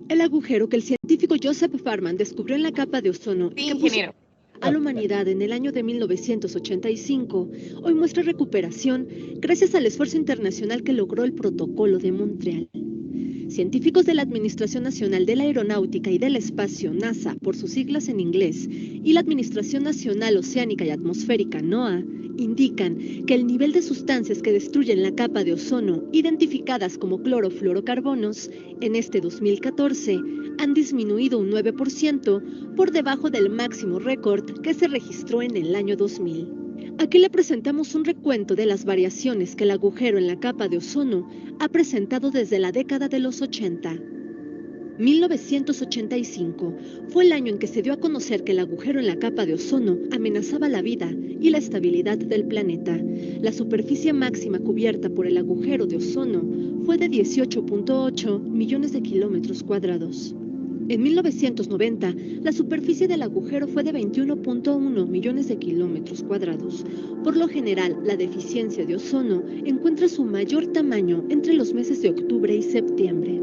El agujero que el científico Joseph Farman descubrió en la capa de ozono Sí, ingeniero. a la humanidad en el año de 1985, hoy muestra recuperación gracias al esfuerzo internacional que logró el Protocolo de Montreal. Científicos de la Administración Nacional de la Aeronáutica y del Espacio, NASA, por sus siglas en inglés, y la Administración Nacional Oceánica y Atmosférica, NOAA, indican que el nivel de sustancias que destruyen la capa de ozono, identificadas como clorofluorocarbonos, en este 2014, han disminuido un 9% por debajo del máximo récord que se registró en el año 2000. Aquí le presentamos un recuento de las variaciones que el agujero en la capa de ozono ha presentado desde la década de los 80. 1985 fue el año en que se dio a conocer que el agujero en la capa de ozono amenazaba la vida y la estabilidad del planeta. La superficie máxima cubierta por el agujero de ozono fue de 18.8 millones de kilómetros cuadrados. En 1990, la superficie del agujero fue de 21.1 millones de kilómetros cuadrados. Por lo general, la deficiencia de ozono encuentra su mayor tamaño entre los meses de octubre y septiembre.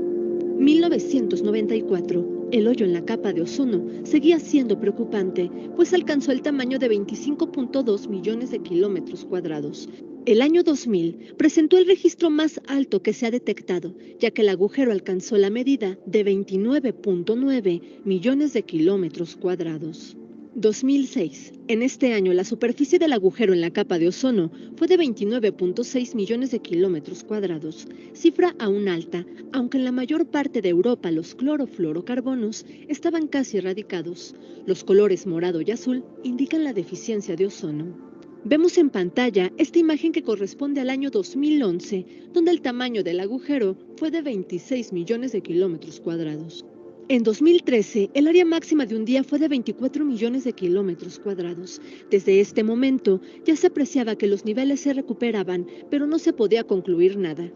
1994, el hoyo en la capa de ozono seguía siendo preocupante, pues alcanzó el tamaño de 25.2 millones de kilómetros cuadrados. El año 2000 presentó el registro más alto que se ha detectado, ya que el agujero alcanzó la medida de 29.9 millones de kilómetros cuadrados. 2006. En este año, la superficie del agujero en la capa de ozono fue de 29.6 millones de kilómetros cuadrados, cifra aún alta, aunque en la mayor parte de Europa los clorofluorocarbonos estaban casi erradicados. Los colores morado y azul indican la deficiencia de ozono. Vemos en pantalla esta imagen que corresponde al año 2011, donde el tamaño del agujero fue de 26 millones de kilómetros cuadrados. En 2013, el área máxima de un día fue de 24 millones de kilómetros cuadrados. Desde este momento, ya se apreciaba que los niveles se recuperaban, pero no se podía concluir nada.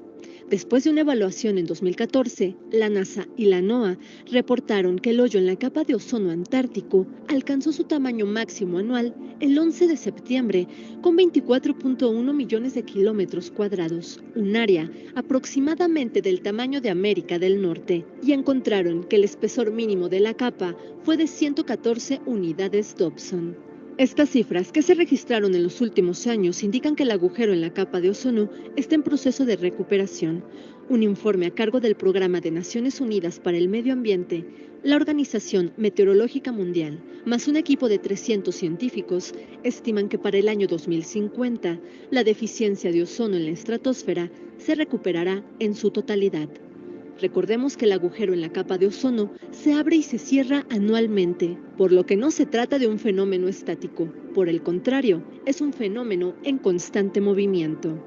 Después de una evaluación en 2014, la NASA y la NOAA reportaron que el hoyo en la capa de ozono antártico alcanzó su tamaño máximo anual el 11 de septiembre, con 24.1 millones de kilómetros cuadrados, un área aproximadamente del tamaño de América del Norte, y encontraron que el espesor mínimo de la capa fue de 114 unidades Dobson. Estas cifras que se registraron en los últimos años indican que el agujero en la capa de ozono está en proceso de recuperación. Un informe a cargo del Programa de Naciones Unidas para el Medio Ambiente, la Organización Meteorológica Mundial, más un equipo de 300 científicos, estiman que para el año 2050, la deficiencia de ozono en la estratosfera se recuperará en su totalidad. Recordemos que el agujero en la capa de ozono se abre y se cierra anualmente, por lo que no se trata de un fenómeno estático. Por el contrario, es un fenómeno en constante movimiento.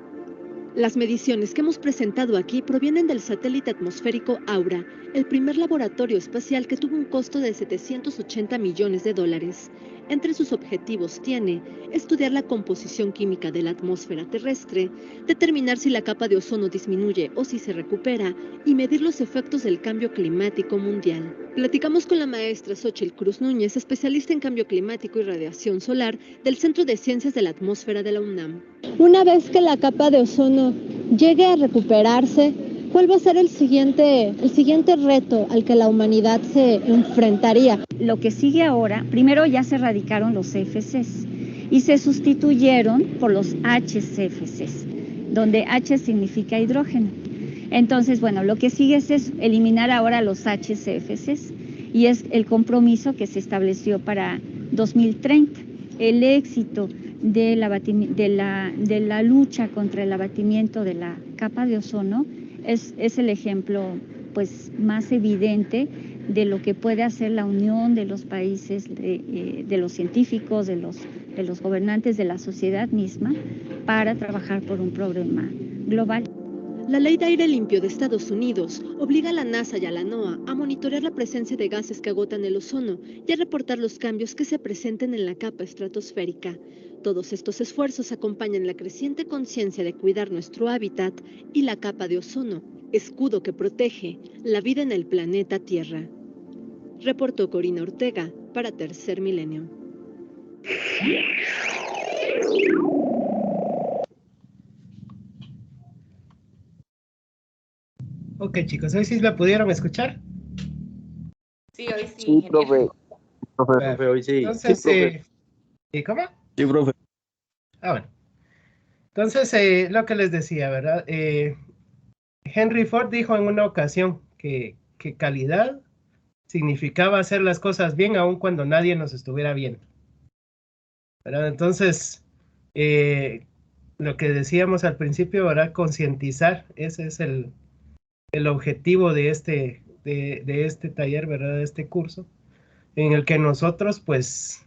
Las mediciones que hemos presentado aquí provienen del satélite atmosférico Aura, el primer laboratorio espacial que tuvo un costo de 780 millones de dólares. Entre sus objetivos tiene estudiar la composición química de la atmósfera terrestre, determinar si la capa de ozono disminuye o si se recupera y medir los efectos del cambio climático mundial. Platicamos con la maestra Xóchitl Cruz Núñez, especialista en cambio climático y radiación solar del Centro de Ciencias de la Atmósfera de la UNAM. Una vez que la capa de ozono llegue a recuperarse, ¿cuál va a ser el siguiente reto al que la humanidad se enfrentaría? Lo que sigue ahora, primero ya se erradicaron los CFCs y se sustituyeron por los HCFCs, donde H significa hidrógeno. Entonces, bueno, lo que sigue es eliminar ahora los HCFCs y es el compromiso que se estableció para 2030. El éxito de la lucha contra el abatimiento de la capa de ozono es el ejemplo pues más evidente de lo que puede hacer la unión de los países, de los científicos, de los gobernantes, de la sociedad misma, para trabajar por un problema global. La Ley de Aire Limpio de Estados Unidos obliga a la NASA y a la NOAA a monitorear la presencia de gases que agotan el ozono y a reportar los cambios que se presenten en la capa estratosférica. Todos estos esfuerzos acompañan la creciente conciencia de cuidar nuestro hábitat y la capa de ozono, escudo que protege la vida en el planeta Tierra. Reportó Corina Ortega para Tercer Milenio. Ok, chicos, ¿hoy sí la pudieron escuchar? Sí, hoy sí, Sí, profe. Profe, hoy sí. Entonces, Sí, profe. ¿y cómo? Sí, profe. Ah, bueno. Entonces, lo que les decía, ¿verdad? Henry Ford dijo en una ocasión que calidad significaba hacer las cosas bien aun cuando nadie nos estuviera viendo, ¿verdad? Entonces, lo que decíamos al principio, ¿verdad? Concientizar, ese es el objetivo de este taller, ¿verdad? De este curso, en el que nosotros, pues,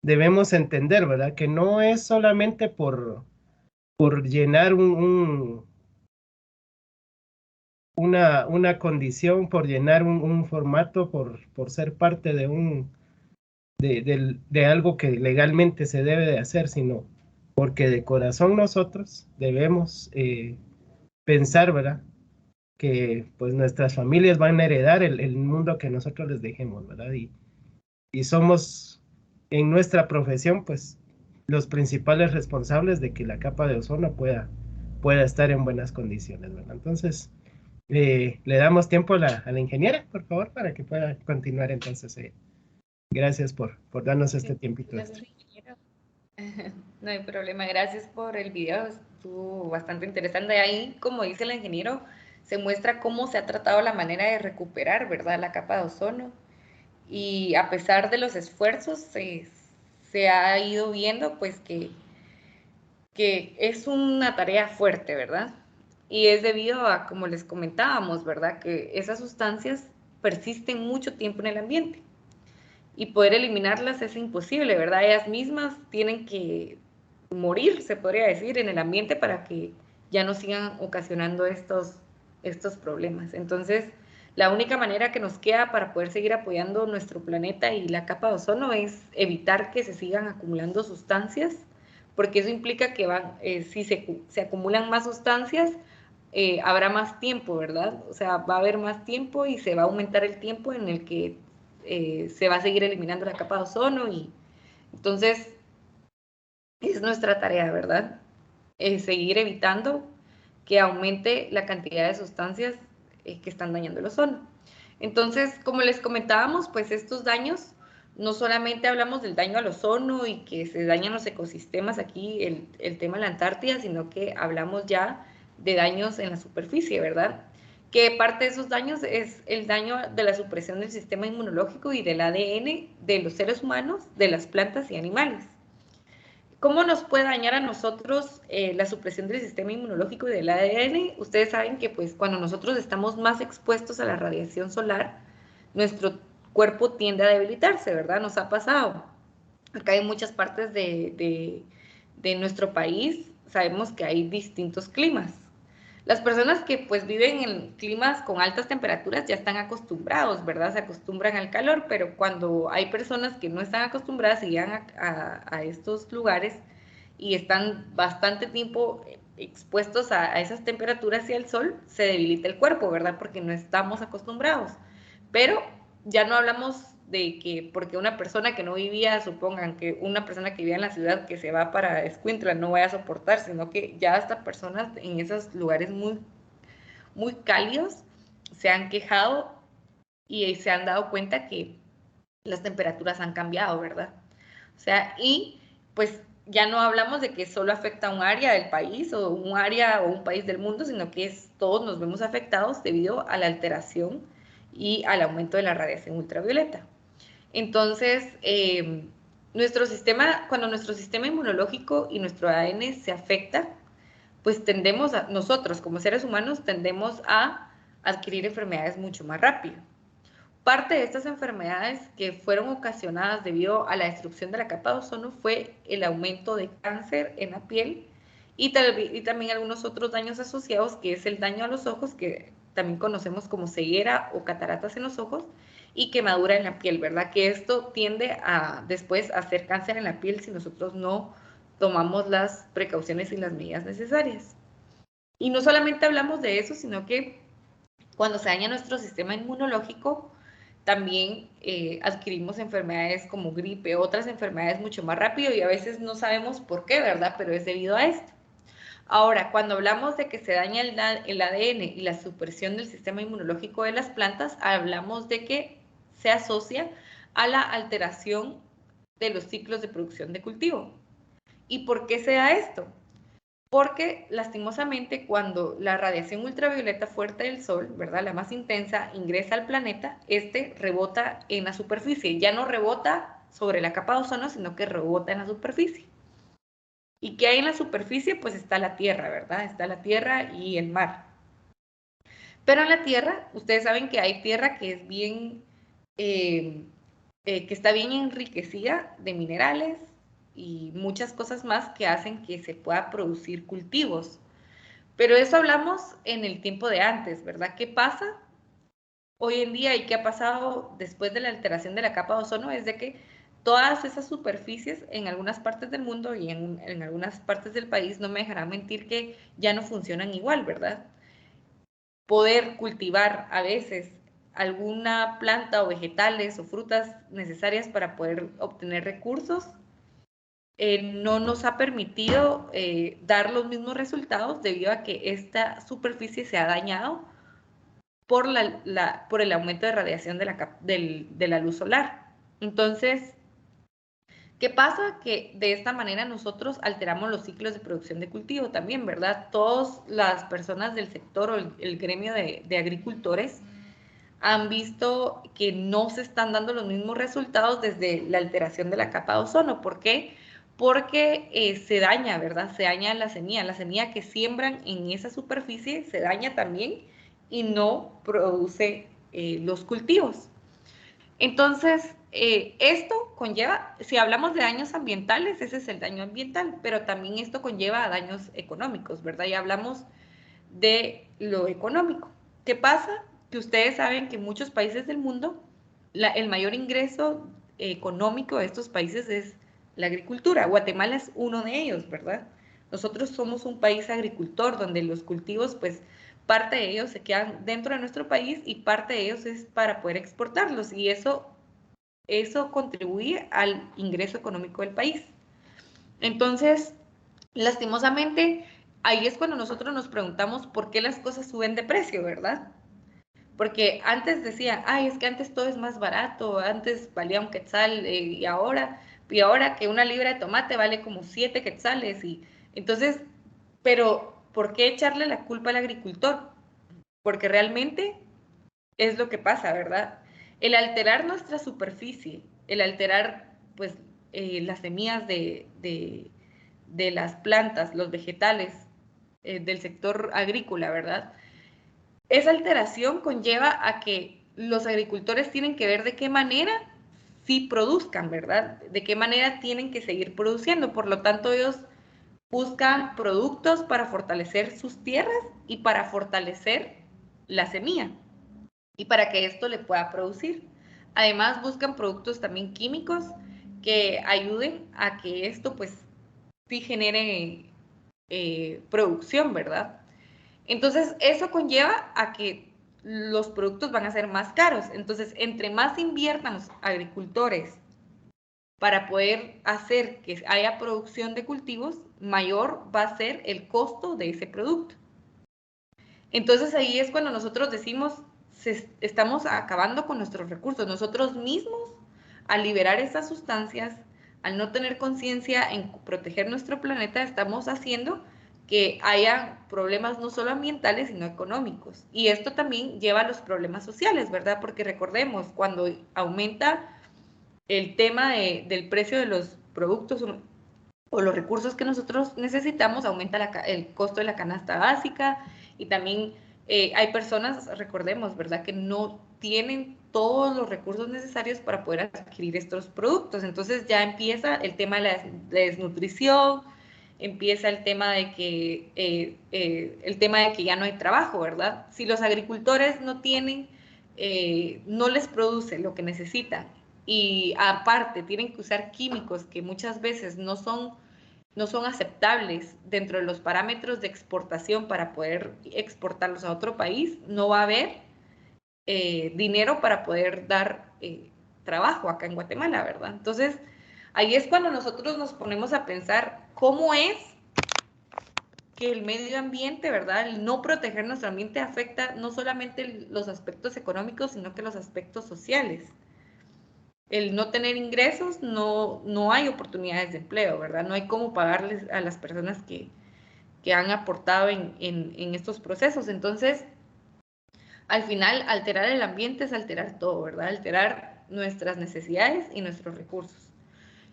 debemos entender, ¿verdad? Que no es solamente por llenar una condición, por llenar un formato, por ser parte de algo que legalmente se debe de hacer, sino porque de corazón nosotros debemos pensar, ¿verdad? Que pues nuestras familias van a heredar el mundo que nosotros les dejemos, ¿verdad? Y somos en nuestra profesión, pues, los principales responsables de que la capa de ozono pueda estar en buenas condiciones, ¿verdad? Entonces, le damos tiempo a la ingeniera, por favor, para que pueda continuar. Entonces, gracias por darnos este tiempito extra. No hay problema, gracias por el video, estuvo bastante interesante. Ahí, como dice el ingeniero, se muestra cómo se ha tratado la manera de recuperar, ¿verdad?, la capa de ozono. Y a pesar de los esfuerzos, se ha ido viendo pues que es una tarea fuerte, ¿verdad? Y es debido a, como les comentábamos, ¿verdad?, que esas sustancias persisten mucho tiempo en el ambiente. Y poder eliminarlas es imposible, ¿verdad? Ellas mismas tienen que morir, se podría decir, en el ambiente para que ya no sigan ocasionando estos problemas. Entonces, la única manera que nos queda para poder seguir apoyando nuestro planeta y la capa de ozono es evitar que se sigan acumulando sustancias, porque eso implica que si se acumulan más sustancias, habrá más tiempo, ¿verdad? O sea, va a haber más tiempo y se va a aumentar el tiempo en el que se va a seguir eliminando la capa de ozono, y entonces es nuestra tarea, ¿verdad? Seguir evitando que aumente la cantidad de sustancias que están dañando el ozono. Entonces, como les comentábamos, pues estos daños, no solamente hablamos del daño al ozono y que se dañan los ecosistemas aquí, el tema de la Antártida, sino que hablamos ya de daños en la superficie, ¿verdad? Que parte de esos daños es el daño de la supresión del sistema inmunológico y del ADN de los seres humanos, de las plantas y animales. ¿Cómo nos puede dañar a nosotros la supresión del sistema inmunológico y del ADN? Ustedes saben que pues cuando nosotros estamos más expuestos a la radiación solar, nuestro cuerpo tiende a debilitarse, ¿verdad? Nos ha pasado. Acá en muchas partes de nuestro país sabemos que hay distintos climas. Las personas que pues viven en climas con altas temperaturas ya están acostumbrados, ¿verdad? Se acostumbran al calor, pero cuando hay personas que no están acostumbradas y llegan a estos lugares y están bastante tiempo expuestos a esas temperaturas y al sol, se debilita el cuerpo, ¿verdad? Porque no estamos acostumbrados. Pero ya no hablamos de que porque una persona que no vivía, supongan que una persona que vivía en la ciudad que se va para Escuintla no vaya a soportar, sino que ya hasta personas en esos lugares muy, muy cálidos se han quejado y se han dado cuenta que las temperaturas han cambiado, ¿verdad? O sea, y pues ya no hablamos de que solo afecta a un área del país o un área o un país del mundo, sino que todos nos vemos afectados debido a la alteración y al aumento de la radiación ultravioleta. Entonces, cuando nuestro sistema inmunológico y nuestro ADN se afecta, pues nosotros como seres humanos tendemos a adquirir enfermedades mucho más rápido. Parte de estas enfermedades que fueron ocasionadas debido a la destrucción de la capa de ozono fue el aumento de cáncer en la piel y también algunos otros daños asociados, que es el daño a los ojos, que también conocemos como ceguera o cataratas en los ojos, y quemadura en la piel, ¿verdad? Que esto tiende a después a hacer cáncer en la piel si nosotros no tomamos las precauciones y las medidas necesarias. Y no solamente hablamos de eso, sino que cuando se daña nuestro sistema inmunológico, también adquirimos enfermedades como gripe, otras enfermedades mucho más rápido, y a veces no sabemos por qué, ¿verdad? Pero es debido a esto. Ahora, cuando hablamos de que se daña el ADN y la supresión del sistema inmunológico de las plantas, hablamos de que se asocia a la alteración de los ciclos de producción de cultivo. ¿Y por qué se da esto? Porque lastimosamente cuando la radiación ultravioleta fuerte del sol, ¿verdad?, la más intensa, ingresa al planeta, rebota en la superficie. Ya no rebota sobre la capa de ozono, sino que rebota en la superficie. ¿Y qué hay en la superficie? Pues está la Tierra, ¿verdad? Está la Tierra y el mar. Pero en la Tierra, ustedes saben que hay tierra que es bien, que está bien enriquecida de minerales y muchas cosas más que hacen que se pueda producir cultivos. Pero eso hablamos en el tiempo de antes, ¿verdad? ¿Qué pasa hoy en día y qué ha pasado después de la alteración de la capa de ozono? Es de que todas esas superficies en algunas partes del mundo y en algunas partes del país, no me dejarán mentir que ya no funcionan igual, ¿verdad? Poder cultivar a veces alguna planta o vegetales o frutas necesarias para poder obtener recursos, no nos ha permitido dar los mismos resultados debido a que esta superficie se ha dañado por el aumento de radiación de la luz solar. Entonces, ¿qué pasa? Que de esta manera nosotros alteramos los ciclos de producción de cultivo también, ¿verdad? Todas las personas del sector o el gremio de agricultores han visto que no se están dando los mismos resultados desde la alteración de la capa de ozono. ¿Por qué? Porque se daña, ¿verdad? Se daña la semilla que siembran en esa superficie se daña también y no produce los cultivos. Entonces, esto conlleva, si hablamos de daños ambientales, ese es el daño ambiental, pero también esto conlleva a daños económicos, ¿verdad? Ya hablamos de lo económico. ¿Qué pasa? Que ustedes saben que en muchos países del mundo el mayor ingreso económico de estos países es la agricultura. Guatemala es uno de ellos, ¿verdad? Nosotros somos un país agricultor donde los cultivos, pues, parte de ellos se quedan dentro de nuestro país y parte de ellos es para poder exportarlos y eso contribuye al ingreso económico del país. Entonces, lastimosamente, ahí es cuando nosotros nos preguntamos por qué las cosas suben de precio, ¿verdad? Porque antes decían, ay, es que antes todo es más barato, antes valía un quetzal y ahora que una libra de tomate vale como 7 quetzales. Y entonces, pero ¿por qué echarle la culpa al agricultor? Porque realmente es lo que pasa, ¿verdad? El alterar nuestra superficie, el alterar, pues, las semillas de las plantas, los vegetales del sector agrícola, ¿verdad? Esa alteración conlleva a que los agricultores tienen que ver de qué manera sí produzcan, ¿verdad? De qué manera tienen que seguir produciendo. Por lo tanto, ellos buscan productos para fortalecer sus tierras y para fortalecer la semilla y para que esto le pueda producir. Además, buscan productos también químicos que ayuden a que esto, pues, sí genere producción, ¿verdad? Entonces, eso conlleva a que los productos van a ser más caros. Entonces, entre más inviertan los agricultores para poder hacer que haya producción de cultivos, mayor va a ser el costo de ese producto. Entonces, ahí es cuando nosotros decimos, estamos acabando con nuestros recursos. Nosotros mismos, al liberar estas sustancias, al no tener conciencia en proteger nuestro planeta, estamos haciendo que haya problemas no solo ambientales, sino económicos. Y esto también lleva a los problemas sociales, ¿verdad? Porque recordemos, cuando aumenta el tema del precio de los productos o los recursos que nosotros necesitamos, aumenta el costo de la canasta básica y también hay personas, recordemos, ¿verdad?, que no tienen todos los recursos necesarios para poder adquirir estos productos. Entonces ya empieza el tema de la desnutrición, empieza el tema de que ya no hay trabajo, ¿verdad? Si los agricultores no tienen, no les produce lo que necesitan y aparte tienen que usar químicos que muchas veces no son aceptables dentro de los parámetros de exportación para poder exportarlos a otro país, no va a haber dinero para poder dar trabajo acá en Guatemala, ¿verdad? Entonces, ahí es cuando nosotros nos ponemos a pensar cómo es que el medio ambiente, ¿verdad? El no proteger nuestro ambiente afecta no solamente los aspectos económicos, sino que los aspectos sociales. el no tener ingresos, no hay oportunidades de empleo, ¿verdad? No hay cómo pagarles a las personas que han aportado en estos procesos. Entonces, al final, alterar el ambiente es alterar todo, ¿verdad? Alterar nuestras necesidades y nuestros recursos.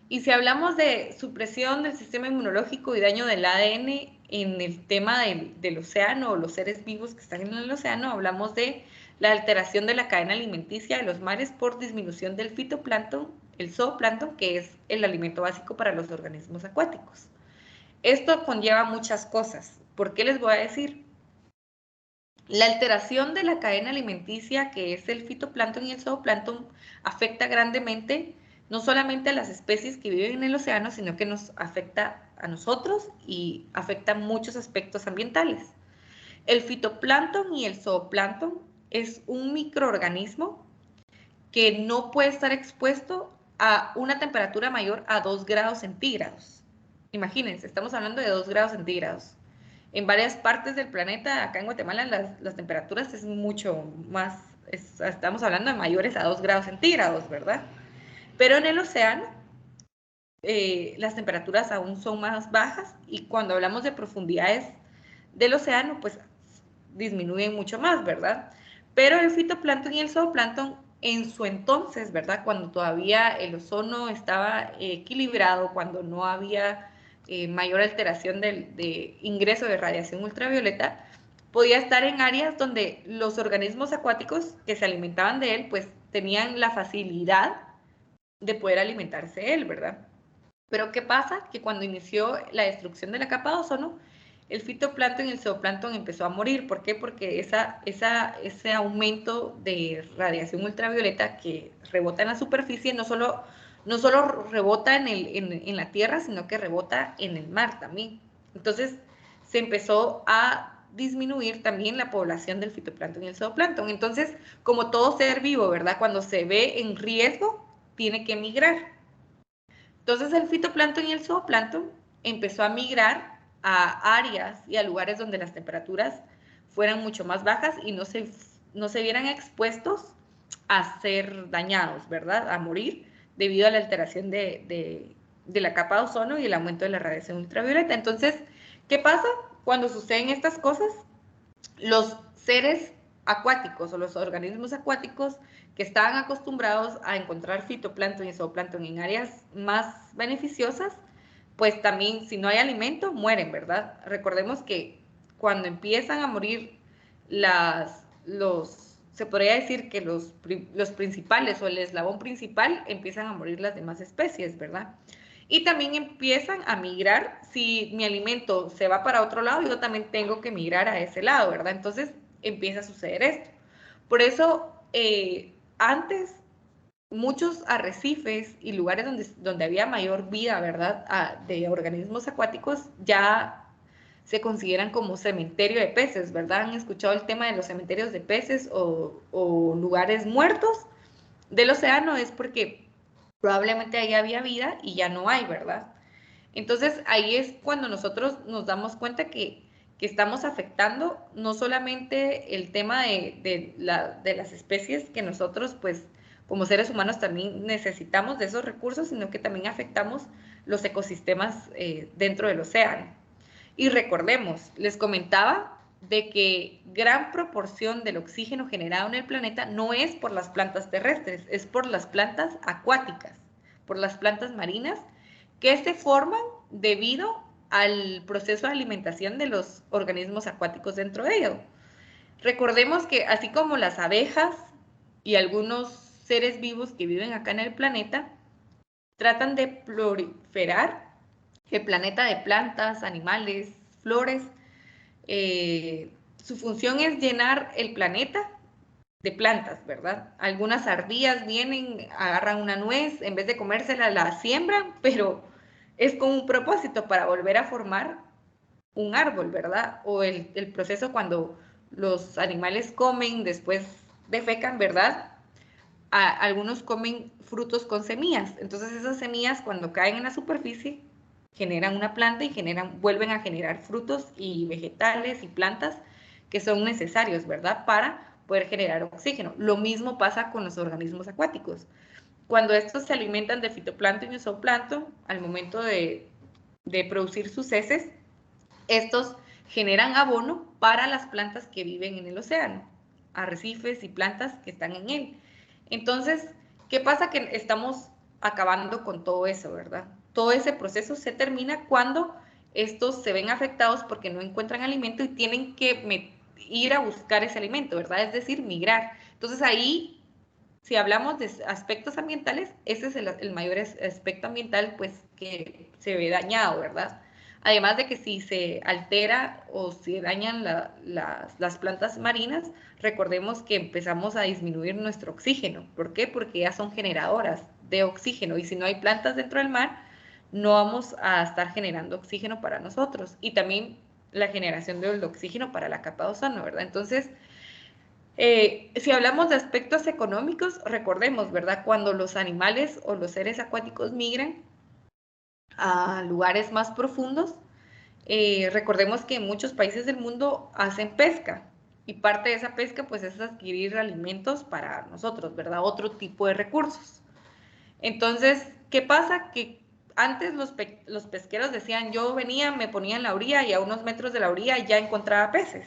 Y si hablamos de supresión del sistema inmunológico y daño del ADN en el tema del océano o los seres vivos que están en el océano, hablamos de la alteración de la cadena alimenticia de los mares por disminución del fitoplancton, el zooplancton, que es el alimento básico para los organismos acuáticos. Esto conlleva muchas cosas. ¿Por qué les voy a decir? La alteración de la cadena alimenticia, que es el fitoplancton y el zooplancton, afecta grandemente no solamente a las especies que viven en el océano, sino que nos afecta a nosotros y afecta muchos aspectos ambientales. El fitoplancton y el zooplancton es un microorganismo que no puede estar expuesto a una temperatura mayor a 2 grados centígrados. Imagínense, estamos hablando de 2 grados centígrados. En varias partes del planeta, acá en Guatemala, las temperaturas es mucho más, estamos hablando de mayores a 2 grados centígrados, ¿verdad? Pero en el océano, las temperaturas aún son más bajas y cuando hablamos de profundidades del océano, pues disminuyen mucho más, ¿verdad? Pero el fitoplancton y el zooplancton en su entonces, ¿verdad? Cuando todavía el ozono estaba equilibrado, cuando no había mayor alteración de ingreso de radiación ultravioleta, podía estar en áreas donde los organismos acuáticos que se alimentaban de él, pues tenían la facilidad de poder alimentarse de él, ¿verdad? Pero ¿qué pasa? Que cuando inició la destrucción de la capa de ozono, el fitoplancton y el zooplancton empezó a morir. ¿Por qué? Porque ese aumento de radiación ultravioleta que rebota en la superficie no solo rebota en la tierra, sino que rebota en el mar también. Entonces se empezó a disminuir también la población del fitoplancton y el zooplancton. Entonces, como todo ser vivo, ¿verdad? Cuando se ve en riesgo, tiene que migrar. Entonces el fitoplancton y el zooplancton empezó a migrar a áreas y a lugares donde las temperaturas fueran mucho más bajas y no se vieran expuestos a ser dañados, ¿verdad? A morir debido a la alteración de la capa de ozono y el aumento de la radiación ultravioleta. Entonces, ¿qué pasa cuando suceden estas cosas? Los seres acuáticos o los organismos acuáticos que estaban acostumbrados a encontrar fitoplancton y zooplancton en áreas más beneficiosas, pues también si no hay alimento, mueren, ¿verdad? Recordemos que cuando empiezan a morir se podría decir que los principales o el eslabón principal, empiezan a morir las demás especies, ¿verdad? Y también empiezan a migrar, si mi alimento se va para otro lado, yo también tengo que migrar a ese lado, ¿verdad? Entonces empieza a suceder esto. Por eso, antes, muchos arrecifes y lugares donde había mayor vida, ¿verdad?, de organismos acuáticos, ya se consideran como cementerio de peces, ¿verdad? ¿Han escuchado el tema de los cementerios de peces o lugares muertos del océano? Es porque probablemente ahí había vida y ya no hay, ¿verdad? Entonces ahí es cuando nosotros nos damos cuenta que estamos afectando no solamente el tema de las especies que nosotros, pues, como seres humanos también necesitamos de esos recursos, sino que también afectamos los ecosistemas dentro del océano. Y recordemos, les comentaba de que gran proporción del oxígeno generado en el planeta no es por las plantas terrestres, es por las plantas acuáticas, por las plantas marinas, que se forman debido al proceso de alimentación de los organismos acuáticos dentro de ello. Recordemos que así como las abejas y algunos seres vivos que viven acá en el planeta tratan de proliferar el planeta de plantas, animales, flores, su función es llenar el planeta de plantas, ¿verdad? Algunas ardillas vienen, agarran una nuez, en vez de comérsela la siembran, pero es con un propósito para volver a formar un árbol, ¿verdad? O el proceso cuando los animales comen, después defecan, ¿verdad? Algunos comen frutos con semillas, entonces esas semillas cuando caen en la superficie generan una planta y vuelven a generar frutos y vegetales y plantas que son necesarios, ¿verdad?, para poder generar oxígeno. Lo mismo pasa con los organismos acuáticos. cuando estos se alimentan de fitoplancton y zooplancton, al momento de producir sus heces, estos generan abono para las plantas que viven en el océano, arrecifes y plantas que están en él. Entonces, ¿qué pasa? Que estamos acabando con todo eso, ¿verdad? Todo ese proceso se termina cuando estos se ven afectados porque no encuentran alimento y tienen que ir a buscar ese alimento, ¿verdad? Es decir, migrar. Entonces ahí, si hablamos de aspectos ambientales, ese es el mayor aspecto ambiental, pues, que se ve dañado, ¿verdad? Además de que si se altera o se dañan las plantas marinas, recordemos que empezamos a disminuir nuestro oxígeno. ¿Por qué? Porque ya son generadoras de oxígeno y si no hay plantas dentro del mar, no vamos a estar generando oxígeno para nosotros. Y también la generación del oxígeno para la capa de ozono, ¿verdad? Entonces, si hablamos de aspectos económicos, recordemos, ¿verdad? Cuando los animales o los seres acuáticos migran a lugares más profundos, recordemos que en muchos países del mundo hacen pesca y parte de esa pesca pues es adquirir alimentos para nosotros, ¿verdad? Otro tipo de recursos. Entonces, ¿qué pasa? Que antes los pesqueros decían, yo venía, me ponía en la orilla y a unos metros de la orilla ya encontraba peces.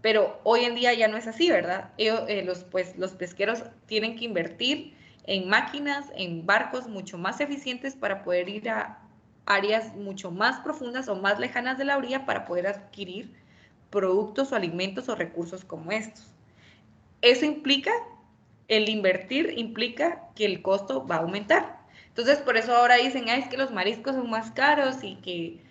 Pero hoy en día ya no es así, ¿verdad? Los pesqueros tienen que invertir en máquinas, en barcos mucho más eficientes para poder ir a áreas mucho más profundas o más lejanas de la orilla para poder adquirir productos o alimentos o recursos como estos. Eso implica, el invertir implica que el costo va a aumentar. Entonces, por eso ahora dicen, es que los mariscos son más caros y que...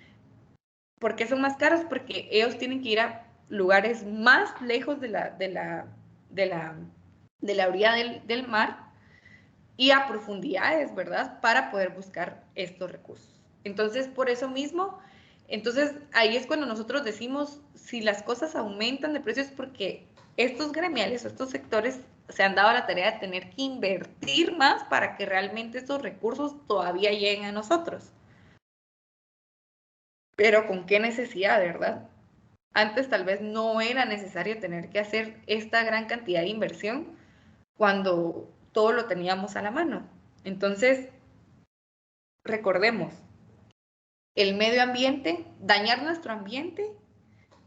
¿Por qué son más caros? Porque ellos tienen que ir a lugares más lejos de la orilla del mar y a profundidades, ¿verdad? Para poder buscar estos recursos. Entonces, por eso mismo, entonces ahí es cuando nosotros decimos, si las cosas aumentan de precios, porque estos gremiales o estos sectores se han dado la tarea de tener que invertir más para que realmente estos recursos todavía lleguen a nosotros. Pero ¿con qué necesidad, verdad? Antes tal vez no era necesario tener que hacer esta gran cantidad de inversión cuando todo lo teníamos a la mano. Entonces, recordemos, el medio ambiente, dañar nuestro ambiente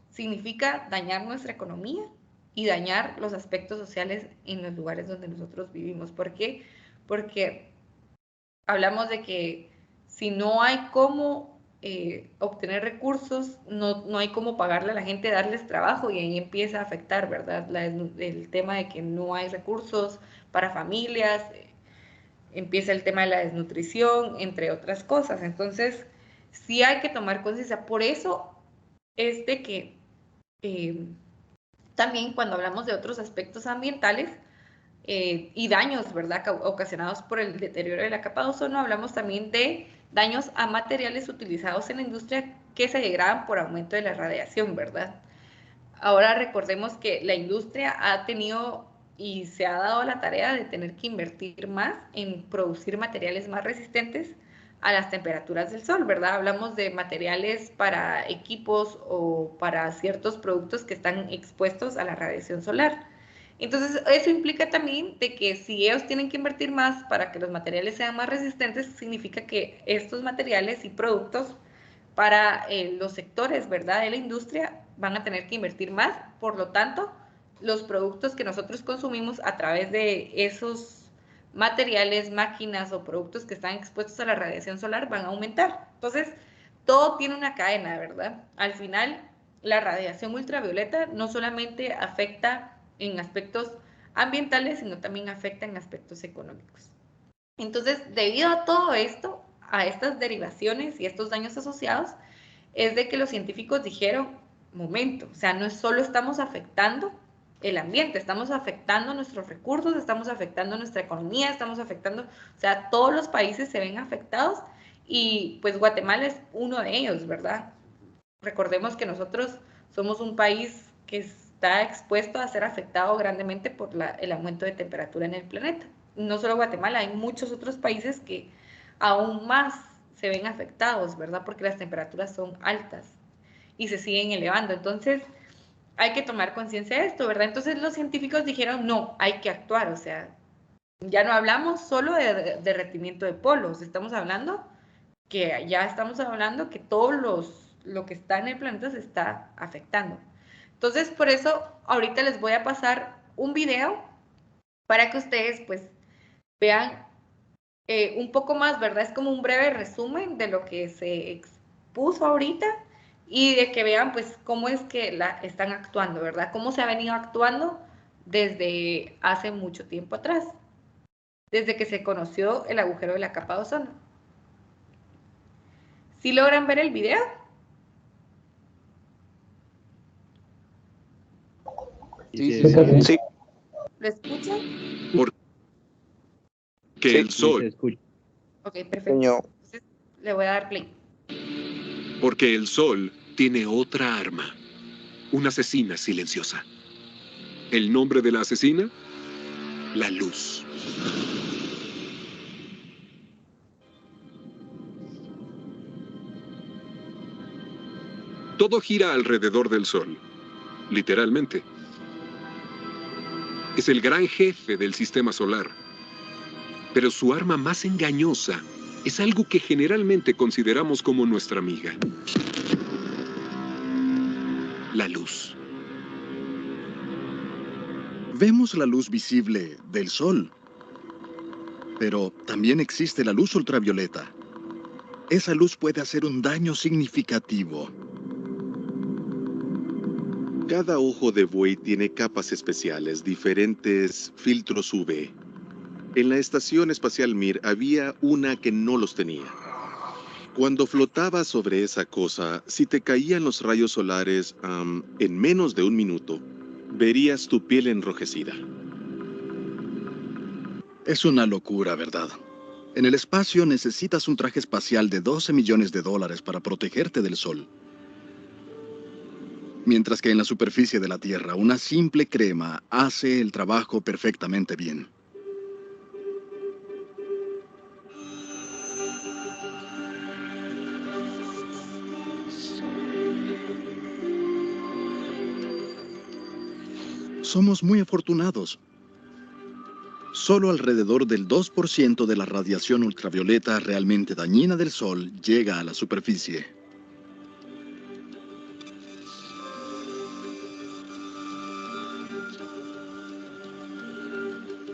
significa dañar nuestra economía y dañar los aspectos sociales en los lugares donde nosotros vivimos. ¿Por qué? Porque hablamos de que si no hay cómo obtener recursos, no hay cómo pagarle a la gente, darles trabajo y ahí empieza a afectar, ¿verdad? El tema de que no hay recursos para familias, empieza el tema de la desnutrición, entre otras cosas. Entonces, sí hay que tomar conciencia. Por eso es de que también cuando hablamos de otros aspectos ambientales, y daños, ¿verdad?, ocasionados por el deterioro de la capa de ozono, hablamos también de daños a materiales utilizados en la industria que se degradan por aumento de la radiación, ¿verdad? Ahora recordemos que la industria ha tenido y se ha dado la tarea de tener que invertir más en producir materiales más resistentes a las temperaturas del sol, ¿verdad? Hablamos de materiales para equipos o para ciertos productos que están expuestos a la radiación solar. Entonces, eso implica también de que si ellos tienen que invertir más para que los materiales sean más resistentes, significa que estos materiales y productos para los sectores, ¿verdad?, de la industria van a tener que invertir más. Por lo tanto, los productos que nosotros consumimos a través de esos materiales, máquinas o productos que están expuestos a la radiación solar van a aumentar. Entonces, todo tiene una cadena, ¿verdad? Al final, la radiación ultravioleta no solamente afecta en aspectos ambientales, sino también afecta en aspectos económicos. Entonces, debido a todo esto, a estas derivaciones y estos daños asociados, es de que los científicos dijeron, momento, o sea, no es solo estamos afectando el ambiente, estamos afectando nuestros recursos, estamos afectando nuestra economía, estamos afectando, o sea, todos los países se ven afectados y pues Guatemala es uno de ellos, ¿verdad? Recordemos que nosotros somos un país que está expuesto a ser afectado grandemente por el aumento de temperatura en el planeta. No solo Guatemala, hay muchos otros países que aún más se ven afectados, ¿verdad? Porque las temperaturas son altas y se siguen elevando. Entonces, hay que tomar conciencia de esto, ¿verdad? Entonces, los científicos dijeron, no, hay que actuar, o sea, Ya no hablamos solo de derretimiento de polos, estamos hablando que todo lo que está en el planeta se está afectando. Entonces, por eso, ahorita les voy a pasar un video para que ustedes, pues, vean un poco más, ¿verdad? Es como un breve resumen de lo que se expuso ahorita y de que vean, pues, cómo es que están actuando, ¿verdad? Cómo se ha venido actuando desde hace mucho tiempo atrás, desde que se conoció el agujero de la capa de ozono. ¿Sí logran ver el video? Sí. ¿Lo escuchan? Porque el sol. Ok, perfecto. Entonces, le voy a dar play. Porque el sol tiene otra arma. Una asesina silenciosa. ¿El nombre de la asesina? La luz. Todo gira alrededor del sol, literalmente. Es el gran jefe del sistema solar. Pero su arma más engañosa es algo que generalmente consideramos como nuestra amiga. La luz. Vemos la luz visible del sol, pero también existe la luz ultravioleta. Esa luz puede hacer un daño significativo. Cada ojo de buey tiene capas especiales, diferentes filtros UV. En la Estación Espacial Mir había una que no los tenía. Cuando flotabas sobre esa cosa, si te caían los rayos solares en menos de un minuto, verías tu piel enrojecida. Es una locura, ¿verdad? En el espacio necesitas un traje espacial de $12 millones para protegerte del sol. Mientras que en la superficie de la Tierra, una simple crema hace el trabajo perfectamente bien. Somos muy afortunados. Solo alrededor del 2% de la radiación ultravioleta realmente dañina del Sol llega a la superficie.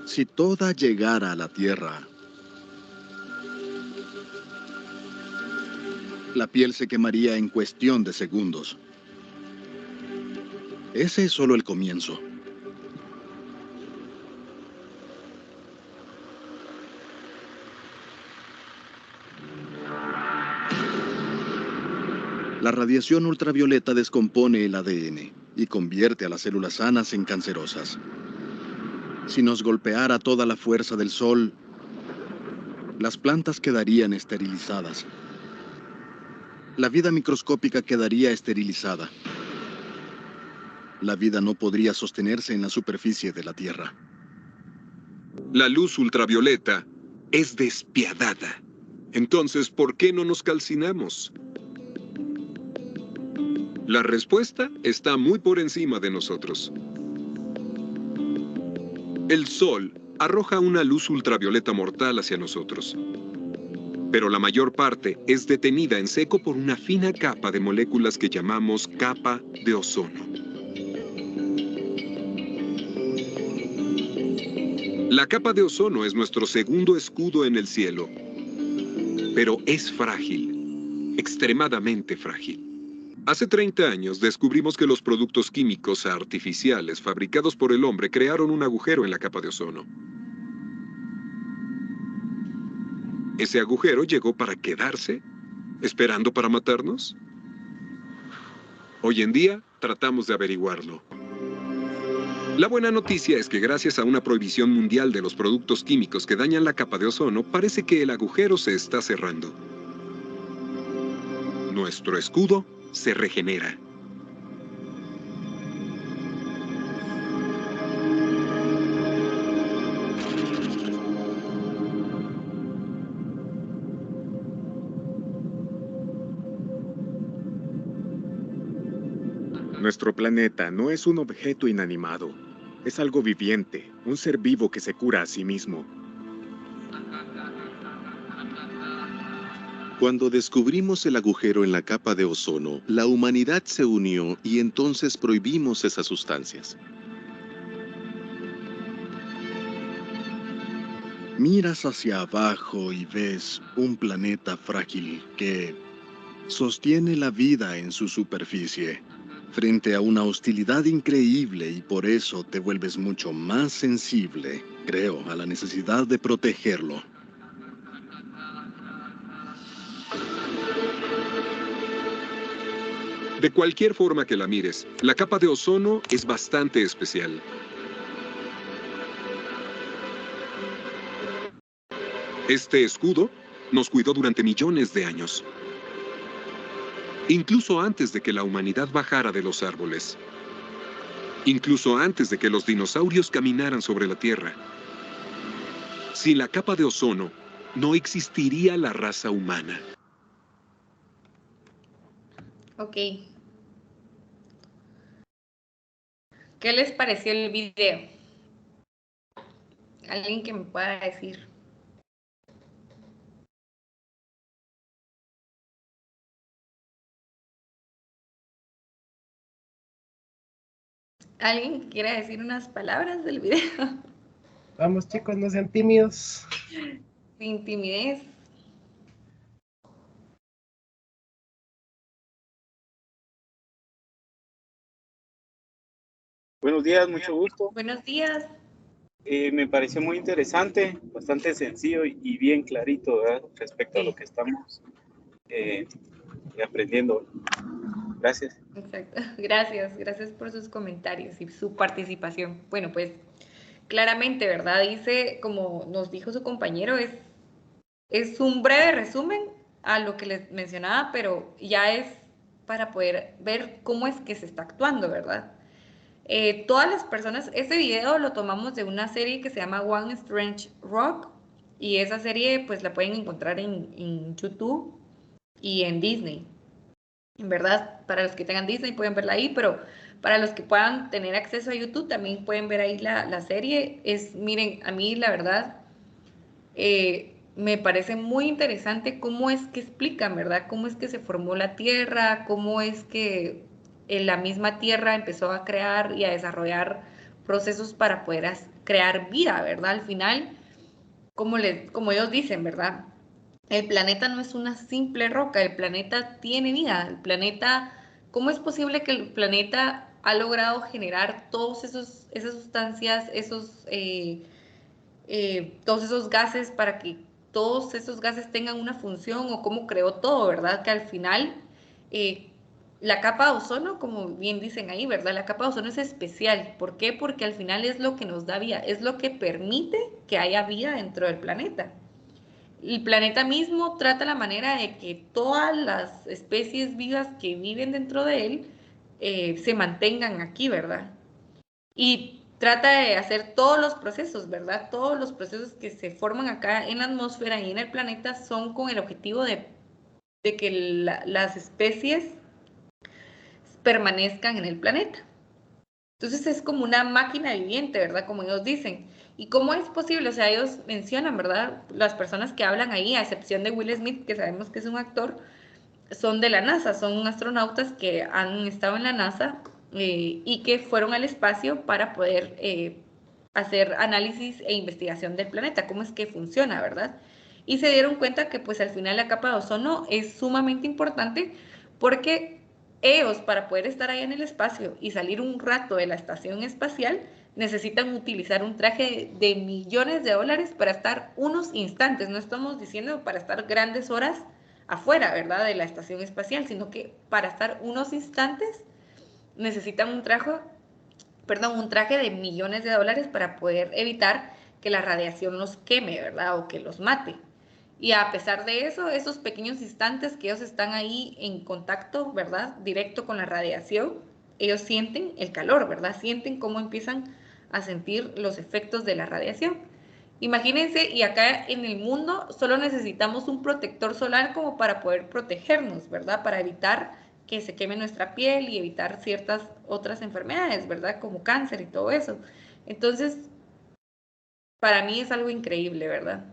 Si toda llegara a la Tierra, la piel se quemaría en cuestión de segundos. Ese es solo el comienzo. La radiación ultravioleta descompone el ADN y convierte a las células sanas en cancerosas. Si nos golpeara toda la fuerza del sol, las plantas quedarían esterilizadas. La vida microscópica quedaría esterilizada. La vida no podría sostenerse en la superficie de la Tierra. La luz ultravioleta es despiadada. Entonces, ¿por qué no nos calcinamos? La respuesta está muy por encima de nosotros. El sol arroja una luz ultravioleta mortal hacia nosotros. Pero la mayor parte es detenida en seco por una fina capa de moléculas que llamamos capa de ozono. La capa de ozono es nuestro segundo escudo en el cielo, pero es frágil, extremadamente frágil. Hace 30 años descubrimos que los productos químicos artificiales fabricados por el hombre crearon un agujero en la capa de ozono. ¿Ese agujero llegó para quedarse, esperando para matarnos? Hoy en día tratamos de averiguarlo. La buena noticia es que gracias a una prohibición mundial de los productos químicos que dañan la capa de ozono, parece que el agujero se está cerrando. Nuestro escudo se regenera. Nuestro planeta no es un objeto inanimado. Es algo viviente, un ser vivo que se cura a sí mismo. Cuando descubrimos el agujero en la capa de ozono, la humanidad se unió y entonces prohibimos esas sustancias. Miras hacia abajo y ves un planeta frágil que sostiene la vida en su superficie, frente a una hostilidad increíble, y por eso te vuelves mucho más sensible, creo, a la necesidad de protegerlo. De cualquier forma que la mires, la capa de ozono es bastante especial. Este escudo nos cuidó durante millones de años. Incluso antes de que la humanidad bajara de los árboles. Incluso antes de que los dinosaurios caminaran sobre la Tierra. Sin la capa de ozono, no existiría la raza humana. Ok. ¿Qué les pareció el video? ¿Alguien que me pueda decir? ¿Alguien que quiera decir unas palabras del video? Vamos, chicos, no sean tímidos. Sin timidez. Buenos días, mucho gusto. Buenos días. Me pareció muy interesante, bastante sencillo y bien clarito, ¿verdad? Respecto a lo que estamos aprendiendo. Gracias. Exacto. Gracias por sus comentarios y su participación. Bueno, pues claramente, ¿verdad? Dice, como nos dijo su compañero, es un breve resumen a lo que les mencionaba, pero ya es para poder ver cómo es que se está actuando, ¿verdad? Todas las personas, este video lo tomamos de una serie que se llama One Strange Rock, y esa serie pues la pueden encontrar en YouTube y en Disney. En verdad, para los que tengan Disney pueden verla ahí, pero para los que puedan tener acceso a YouTube también pueden ver ahí la serie. Miren, a mí la verdad me parece muy interesante cómo es que explican, ¿verdad? Cómo es que se formó la Tierra, cómo es que la misma Tierra empezó a crear y a desarrollar procesos para poder crear vida, ¿verdad? Al final, como ellos dicen, ¿verdad? El planeta no es una simple roca, el planeta tiene vida, el planeta, ¿cómo es posible que el planeta ha logrado generar todas esas sustancias, todos esos gases para que todos esos gases tengan una función, o cómo creó todo, ¿verdad? Que al final la capa de ozono, como bien dicen ahí, ¿verdad? La capa de ozono es especial. ¿Por qué? Porque al final es lo que nos da vida, es lo que permite que haya vida dentro del planeta. El planeta mismo trata la manera de que todas las especies vivas que viven dentro de él se mantengan aquí, ¿verdad? Y trata de hacer todos los procesos, ¿verdad? Todos los procesos que se forman acá en la atmósfera y en el planeta son con el objetivo de que las especies permanezcan en el planeta. Entonces es como una máquina viviente, ¿verdad? Como ellos dicen. ¿Y cómo es posible? O sea, ellos mencionan, ¿verdad? Las personas que hablan ahí, a excepción de Will Smith, que sabemos que es un actor, son de la NASA, son astronautas que han estado en la NASA y que fueron al espacio para poder hacer análisis e investigación del planeta, cómo es que funciona, ¿verdad? Y se dieron cuenta que pues al final la capa de ozono es sumamente importante, porque ellos, para poder estar ahí en el espacio y salir un rato de la estación espacial, necesitan utilizar un traje de millones de dólares para estar unos instantes, no estamos diciendo para estar grandes horas afuera, ¿verdad?, de la estación espacial, sino que para estar unos instantes necesitan un traje de millones de dólares para poder evitar que la radiación los queme, ¿verdad?, o que los mate. Y a pesar de eso, esos pequeños instantes que ellos están ahí en contacto, ¿verdad?, directo con la radiación, ellos sienten el calor, ¿verdad?, sienten cómo empiezan a sentir los efectos de la radiación. Imagínense, y acá en el mundo solo necesitamos un protector solar como para poder protegernos, ¿verdad?, para evitar que se queme nuestra piel y evitar ciertas otras enfermedades, ¿verdad?, como cáncer y todo eso. Entonces, para mí es algo increíble, ¿verdad?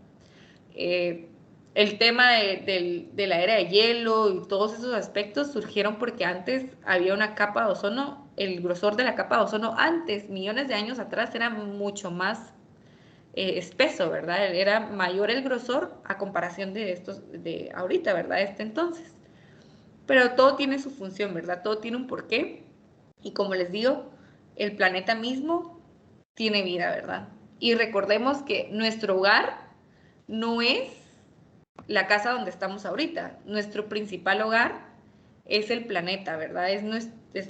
el tema de la era de hielo y todos esos aspectos surgieron porque antes había una capa de ozono, el grosor de la capa de ozono antes, millones de años atrás, era mucho más espeso, ¿verdad? Era mayor el grosor a comparación de ahorita, ¿verdad? Entonces. Pero todo tiene su función, ¿verdad? Todo tiene un porqué. Y como les digo, el planeta mismo tiene vida, ¿verdad? Y recordemos que nuestro hogar no es la casa donde estamos ahorita. Nuestro principal hogar es el planeta, ¿verdad? Es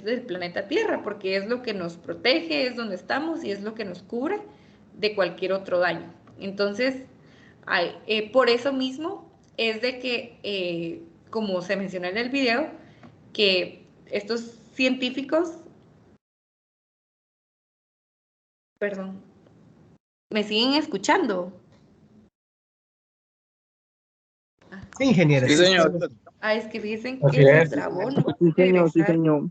el planeta Tierra, porque es lo que nos protege, es donde estamos y es lo que nos cubre de cualquier otro daño. Entonces, por eso mismo es de que, como se mencionó en el video, que estos científicos, perdón, ¿me siguen escuchando? Sí, ingeniera. Sí, señor. Es que dicen Así que se es. trabó, no Sí, señor, sí, regresar. señor.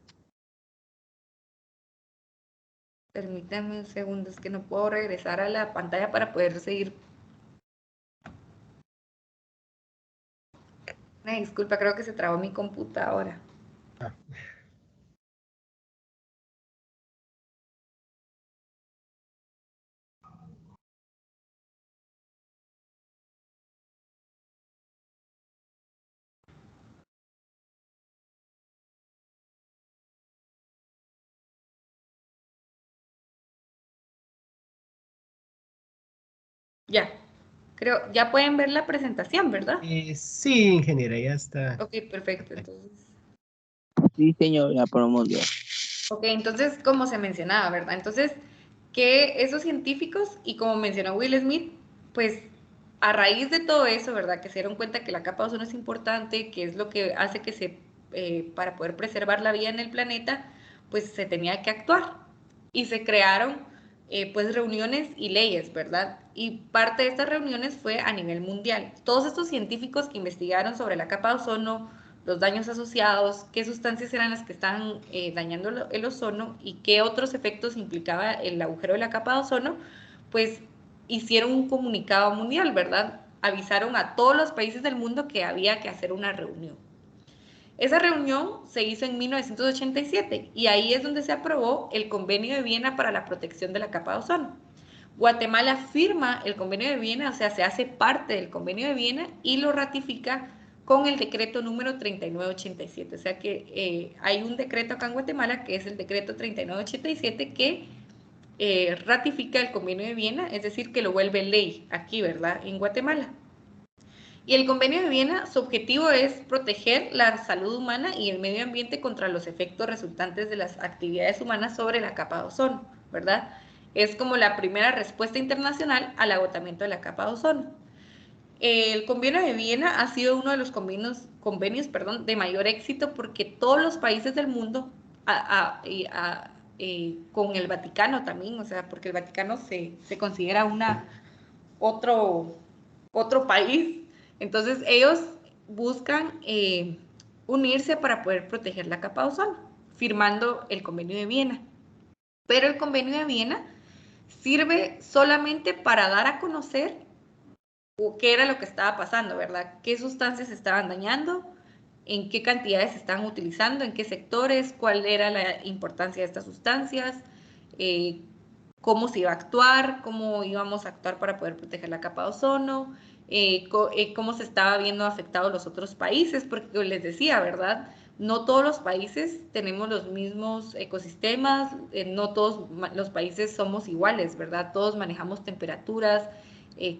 Permítanme un segundo, es que no puedo regresar a la pantalla para poder seguir. Disculpa, creo que se trabó mi computadora. Ya, creo, ya pueden ver la presentación, ¿verdad? Sí, ingeniera, ya está. Ok, perfecto, entonces. Sí, señor, la podemos ver. Ok, entonces, como se mencionaba, ¿verdad? Entonces, que esos científicos, y como mencionó Will Smith, pues a raíz de todo eso, ¿verdad? Que se dieron cuenta que la capa de ozono es importante, que es lo que hace que para poder preservar la vida en el planeta, pues se tenía que actuar. Y se crearon, pues, reuniones y leyes, ¿verdad? Y parte de estas reuniones fue a nivel mundial. Todos estos científicos que investigaron sobre la capa de ozono, los daños asociados, qué sustancias eran las que estaban dañando el ozono y qué otros efectos implicaba el agujero de la capa de ozono, pues hicieron un comunicado mundial, ¿verdad? Avisaron a todos los países del mundo que había que hacer una reunión. Esa reunión se hizo en 1987 y ahí es donde se aprobó el Convenio de Viena para la protección de la capa de ozono. Guatemala firma el Convenio de Viena, o sea, se hace parte del Convenio de Viena y lo ratifica con el decreto número 3987. O sea que hay un decreto acá en Guatemala que es el decreto 3987 que ratifica el Convenio de Viena, es decir, que lo vuelve ley aquí, ¿verdad? En Guatemala. Y el Convenio de Viena, su objetivo es proteger la salud humana y el medio ambiente contra los efectos resultantes de las actividades humanas sobre la capa de ozono, ¿verdad? Es como la primera respuesta internacional al agotamiento de la capa de ozono. El Convenio de Viena ha sido uno de los convenios de mayor éxito porque todos los países del mundo, con el Vaticano también, o sea, porque el Vaticano se considera otro país, entonces ellos buscan unirse para poder proteger la capa de ozono, firmando el Convenio de Viena. Pero el Convenio de Viena sirve solamente para dar a conocer qué era lo que estaba pasando, ¿verdad? ¿Qué sustancias se estaban dañando? ¿En qué cantidades se estaban utilizando? ¿En qué sectores? ¿Cuál era la importancia de estas sustancias? ¿Cómo se iba a actuar? ¿Cómo íbamos a actuar para poder proteger la capa de ozono? Cómo se estaba viendo afectados los otros países, porque les decía, ¿verdad? No todos los países tenemos los mismos ecosistemas, no todos los países somos iguales, ¿verdad? Todos manejamos temperaturas,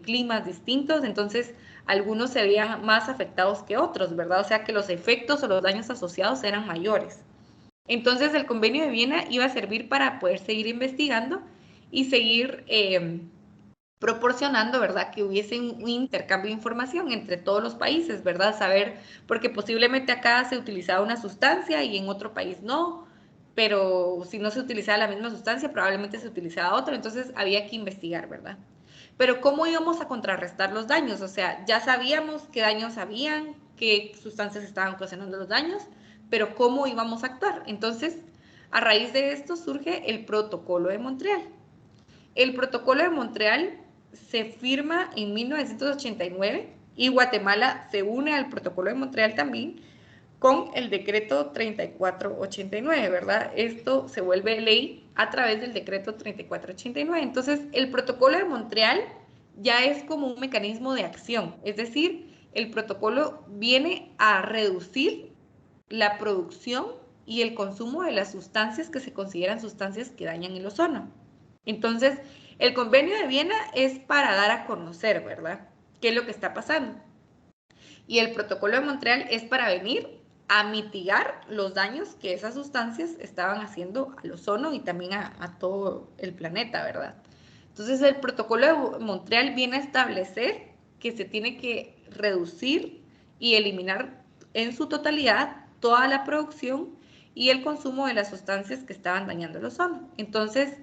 climas distintos, entonces algunos se veían más afectados que otros, ¿verdad? O sea que los efectos o los daños asociados eran mayores. Entonces el Convenio de Viena iba a servir para poder seguir investigando y seguir proporcionando, ¿verdad? Que hubiese un intercambio de información entre todos los países, ¿verdad? Saber, porque posiblemente acá se utilizaba una sustancia y en otro país no, pero si no se utilizaba la misma sustancia, probablemente se utilizaba otra, entonces había que investigar, ¿verdad? Pero ¿cómo íbamos a contrarrestar los daños? O sea, ya sabíamos qué daños habían, qué sustancias estaban ocasionando los daños, pero ¿cómo íbamos a actuar? Entonces, a raíz de esto surge el Protocolo de Montreal. El Protocolo de Montreal se firma en 1989 Y Guatemala se une al protocolo de Montreal también con el decreto 3489, ¿verdad? Esto se vuelve ley a través del decreto 3489. Entonces, el protocolo de Montreal ya es como un mecanismo de acción, es decir, el protocolo viene a reducir la producción y el consumo de las sustancias que se consideran sustancias que dañan el ozono. Entonces, el convenio de Viena es para dar a conocer, ¿verdad?, qué es lo que está pasando. Y el protocolo de Montreal es para venir a mitigar los daños que esas sustancias estaban haciendo al ozono y también a todo el planeta, ¿verdad? Entonces, el protocolo de Montreal viene a establecer que se tiene que reducir y eliminar en su totalidad toda la producción y el consumo de las sustancias que estaban dañando el ozono. Entonces,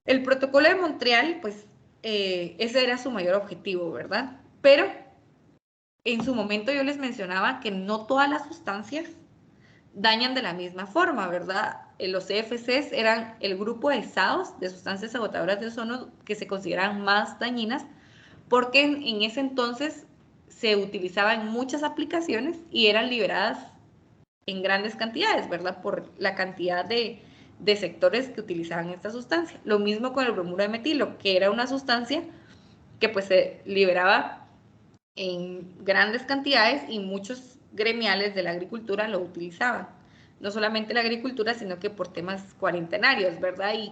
el protocolo de Montreal, pues, ese era su mayor objetivo, ¿verdad? Pero en su momento yo les mencionaba que no todas las sustancias dañan de la misma forma, ¿verdad? Los CFCs eran el grupo de SAOs, de sustancias agotadoras de ozono, que se consideraban más dañinas, porque en ese entonces se utilizaban en muchas aplicaciones y eran liberadas en grandes cantidades, ¿verdad? Por la cantidad de sectores que utilizaban esta sustancia. Lo mismo con el bromuro de metilo, que era una sustancia que pues se liberaba en grandes cantidades y muchos gremiales de la agricultura lo utilizaban. No solamente la agricultura, sino que por temas cuarentenarios, ¿verdad? Y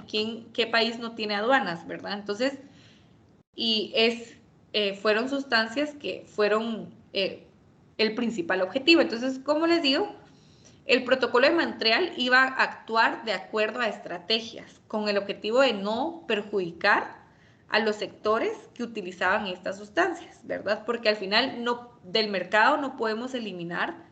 qué país no tiene aduanas, ¿verdad? Entonces, fueron sustancias que fueron el principal objetivo. Entonces, como les digo, el protocolo de Montreal iba a actuar de acuerdo a estrategias, con el objetivo de no perjudicar a los sectores que utilizaban estas sustancias, ¿verdad? Porque al final del mercado no podemos eliminar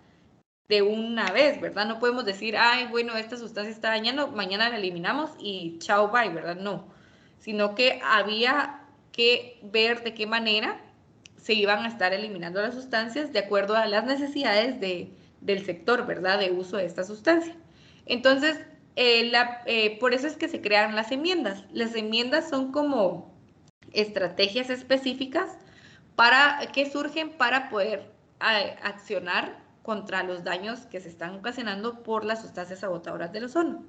de una vez, ¿verdad? No podemos decir, ay, bueno, esta sustancia está dañando, mañana la eliminamos y chao, bye, ¿verdad? No, sino que había que ver de qué manera se iban a estar eliminando las sustancias de acuerdo a las necesidades del sector, ¿verdad?, de uso de esta sustancia. Entonces, por eso es que se crean las enmiendas. Las enmiendas son como estrategias específicas que surgen para poder accionar contra los daños que se están ocasionando por las sustancias agotadoras del ozono.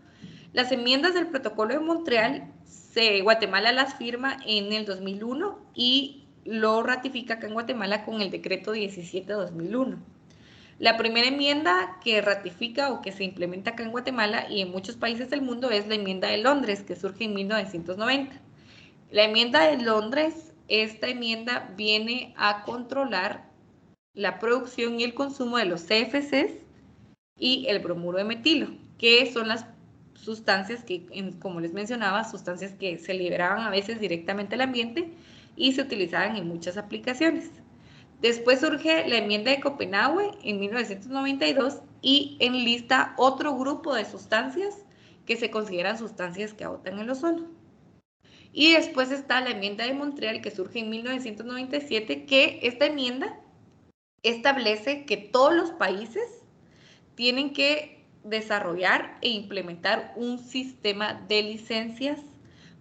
Las enmiendas del protocolo de Montreal, Guatemala las firma en el 2001 y lo ratifica acá en Guatemala con el decreto 17/2001. La primera enmienda que ratifica o que se implementa acá en Guatemala y en muchos países del mundo es la enmienda de Londres, que surge en 1990. La enmienda de Londres, esta enmienda viene a controlar la producción y el consumo de los CFCs y el bromuro de metilo, que son las sustancias que, como les mencionaba, sustancias que se liberaban a veces directamente al ambiente y se utilizaban en muchas aplicaciones. Después surge la enmienda de Copenhague en 1992 y enlista otro grupo de sustancias que se consideran sustancias que agotan el ozono. Y después está la enmienda de Montreal, que surge en 1997, que esta enmienda establece que todos los países tienen que desarrollar e implementar un sistema de licencias